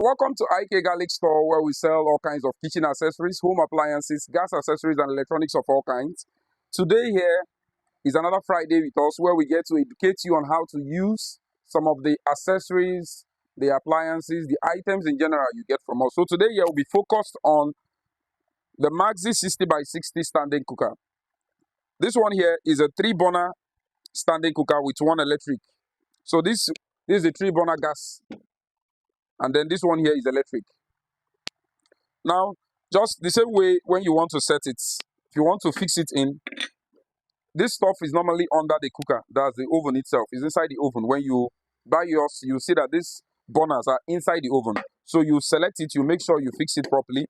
Welcome to IK Garlic Store, where we sell all kinds of kitchen accessories, home appliances, gas accessories, and electronics of all kinds. Today here is another Friday with us where we get to educate you on how to use some of the accessories, the appliances, the items in general you get from us. So today here will be focused on the Maxi 60x60 standing cooker. This one here is a 3-burner standing cooker with 1 electric. So this is a 3-burner gas, and then this one here is electric. Now, just the same way when you want to set it, if you want to fix it in, this stuff is normally under the cooker. That's the oven itself. It's inside the oven. When you buy yours, you see that these burners are inside the oven. So you select it, you make sure you fix it properly.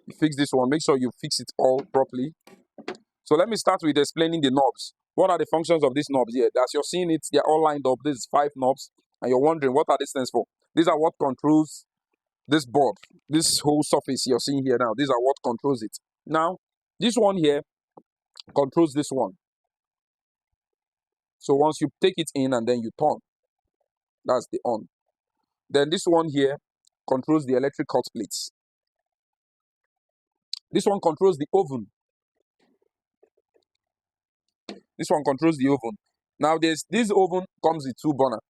You fix this one, make sure you fix it all properly. So let me start with explaining the knobs. What are the functions of these knobs here? As you're seeing it, they're all lined up. This is 5 knobs. And you're wondering, what are these things for? These are what controls this board, this whole surface you're seeing here now. These are what controls it. Now, this one here controls this one. So once you take it in and then you turn, that's the on. Then this one here controls the electric hot plates. This one controls the oven. This one controls the oven. Now this oven comes with 2 burners.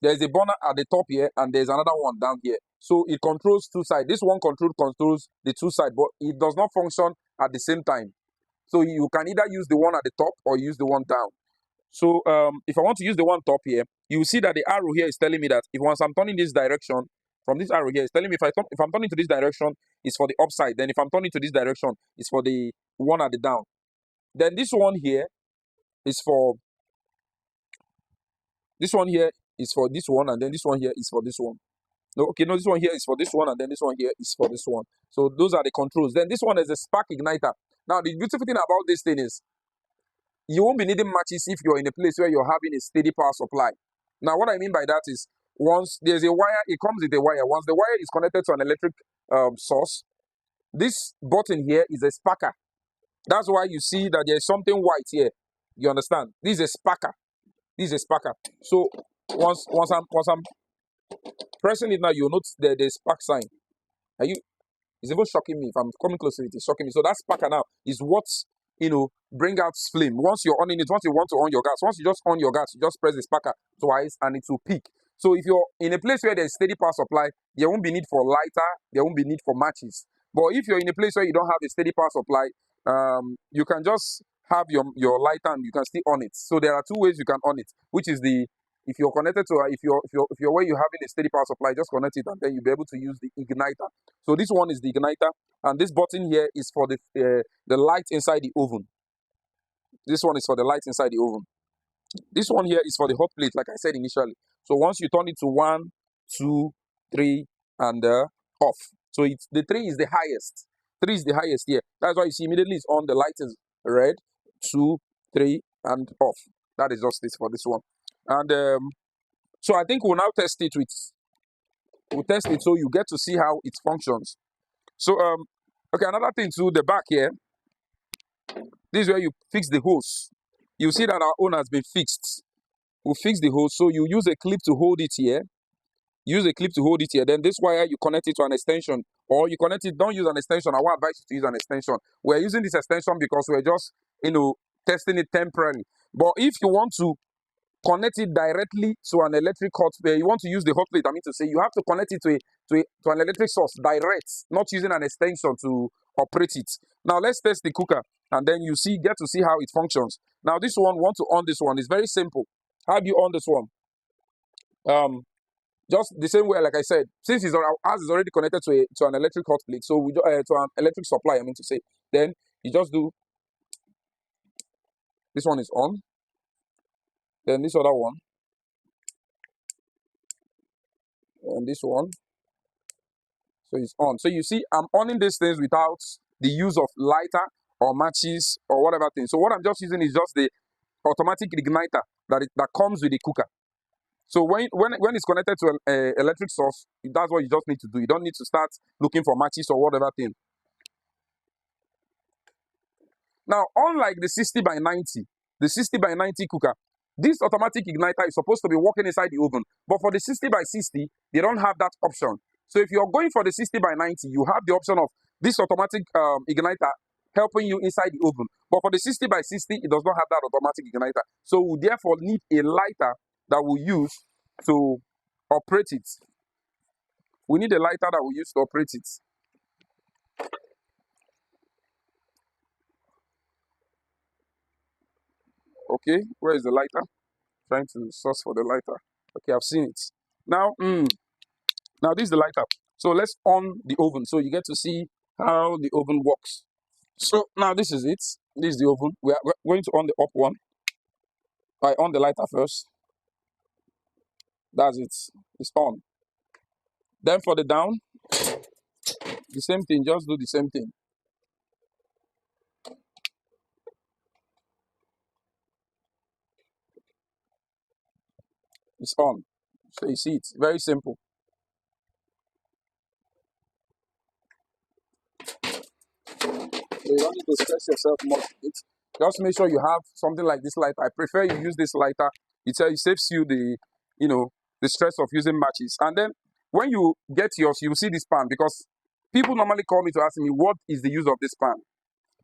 There's a burner at the top here and there's another one down here. So it controls 2 sides. This one controls the 2 sides, but it does not function at the same time. So you can either use the one at the top or use the one down. So if I want to use the one top here, you will see that the arrow here is telling me that if once I'm turning this direction, from this arrow here, it's telling me if I'm turning to this direction, it's for the upside. Then if I'm turning to this direction, it's for the one at the down. Then this one here is for this one here is for this one, and then this one here is for this one. No, okay, no, this one here is for this one, and then this one here is for this one. So those are the controls. Then this one is a spark igniter. Now, the beautiful thing about this thing is you won't be needing matches if you're in a place where you're having a steady power supply. Now, what I mean by that is once there's a wire, it comes with a wire. Once the wire is connected to an electric source, this button here is a sparker. That's why you see that there's something white here. You understand? This is a sparker. This is a sparker. So once I'm pressing it now, you'll notice the spark sign. It's even shocking me. If I'm coming close to it, it's shocking me. So that sparker now is what, bring out flame. Once you're on it, once you want to on your gas, once you just on your gas, you just press the sparker twice and it will peak. So if you're in a place where there's steady power supply, there won't be need for lighter, there won't be need for matches. But if you're in a place where you don't have a steady power supply, you can just have your lighter and you can still on it. So there are 2 ways you can on it, which is if you're connected to if you're where you're having a steady power supply, just connect it and then you'll be able to use the igniter. So this one is the igniter, and this button here is for the light inside the oven. This one is for the light inside the oven. This one here is for the hot plate, like I said initially. So once you turn it to 1, 2, 3, and off. So the 3 is the highest. 3 is the highest here. That's why you see immediately it's on, the light is red, 2, 3, and off. That is just this for this one. And so I think we'll now test it so you get to see how it functions. So okay, another thing too, the back here, this is where you fix the hose. You see that our own has been fixed. We'll fix the hose, so you use a clip to hold it here. Use a clip to hold it here. Then this wire, you connect it to an extension, or you connect it, don't use an extension. I won't advise you to use an extension. We're using this extension because we're just, testing it temporarily. But if you want to connect it directly to an electric hot plate, you want to use the hot plate, you have to connect it to an electric source direct, not using an extension to operate it. Now let's test the cooker, and then you get to see how it functions. Now this one, want to on this one, is very simple. How do you on this one? Just the same way, like I said, since ours is already connected to an electric hot plate, so to an electric supply, then you just do, this one is on. Then this other one, and this one, so it's on. So you see, I'm owning these things without the use of lighter or matches or whatever thing. So what I'm just using is just the automatic igniter that comes with the cooker. So when it's connected to an electric source, that's what you just need to do. You don't need to start looking for matches or whatever thing. Now, unlike the 60x90 cooker, This automatic igniter is supposed to be working inside the oven, but for the 60x60, they don't have that option. So if you're going for the 60x90, you have the option of this automatic igniter helping you inside the oven. But for the 60x60, it does not have that automatic igniter. So we therefore need a lighter that we use to operate it. We need a lighter that we use to operate it. Okay, where is the lighter? Trying to source for the lighter. Okay, I've seen it. Now, now this is the lighter. So let's on the oven so you get to see how the oven works. So now this is it. This is the oven. We are going to on the up one. I on the lighter first. That's it. It's on. Then for the down, the same thing. Just do the same thing. It's on. So you see it. Very simple. So you don't need to stress yourself much. Just make sure you have something like this lighter. I prefer you use this lighter. It saves you the, the stress of using matches. And then when you get yours, you will see this pan because people normally call me to ask me what is the use of this pan.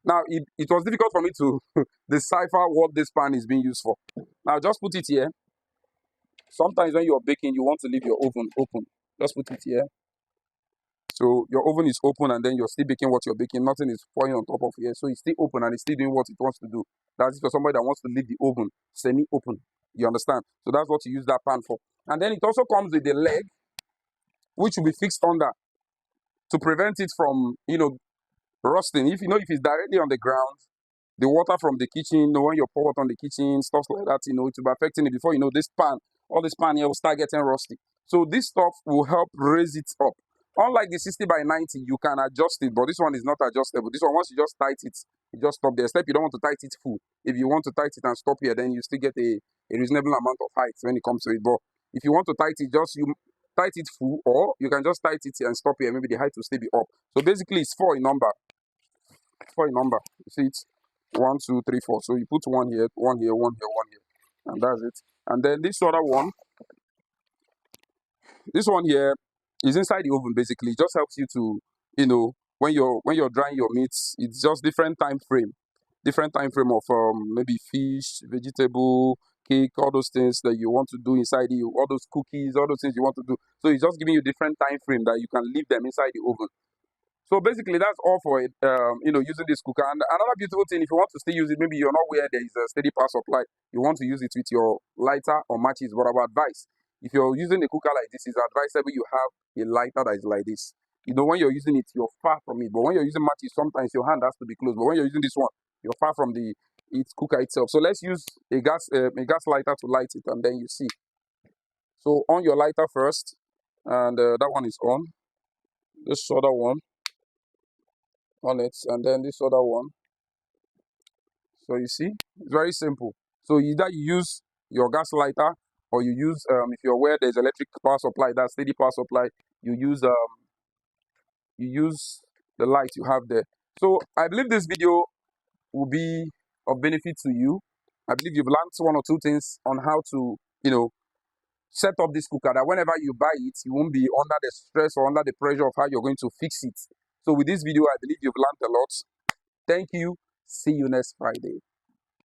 Now it was difficult for me to decipher what this pan is being used for. Now just put it here. Sometimes when you're baking, you want to leave your oven open. Just put it here. So your oven is open and then you're still baking what you're baking. Nothing is pouring on top of here. So it's still open and it's still doing what it wants to do. That's for somebody that wants to leave the oven semi-open. You understand? So that's what you use that pan for. And then it also comes with the leg, which will be fixed under to prevent it from, rusting. If if it's directly on the ground, the water from the kitchen, when you pour it on the kitchen, stuff like that, it will be affecting it. Before this pan, all this pan here will start getting rusty. So this stuff will help raise it up. Unlike the 60x90, you can adjust it, but this one is not adjustable. This one, once you just tight it, you just stop there. Except you don't want to tight it full. If you want to tight it and stop here, then you still get a reasonable amount of height when it comes to it. But if you want to tight it, you tight it full, or you can just tight it here and stop here. Maybe the height will still be up. So basically, it's 4 in number. 4 in number. You see it? 1, 2, 3, 4. So you put one here, one here, one here, one here, and that's it. And then this other one, this one here is inside the oven. Basically, it just helps you to, when you're drying your meats, it's just different time frame of maybe fish, vegetable, cake, all those things that you want to do inside you, all those cookies, all those things you want to do. So it's just giving you different time frame that you can leave them inside the oven. So basically, that's all for it. Using this cooker. And another beautiful thing, if you want to still use it, maybe you're not where there is a steady power supply, you want to use it with your lighter or matches. What about advice? If you're using a cooker like this, it's advisable you have a lighter that is like this. When you're using it, you're far from it. But when you're using matches, sometimes your hand has to be close. But when you're using this one, you're far from the cooker itself. So let's use a gas lighter to light it, and then you see. So on your lighter first, and that one is on. This other one on it, and then this other one. So you see, it's very simple. So either you use your gas lighter, or you use if you're aware there's electric power supply, that's steady power supply, you use the light you have there. So I believe this video will be of benefit to you. I believe you've learned 1 or 2 things on how to set up this cooker, that whenever you buy it, you won't be under the stress or under the pressure of how you're going to fix it. So with this video, I believe you've learned a lot. Thank you. See you next Friday.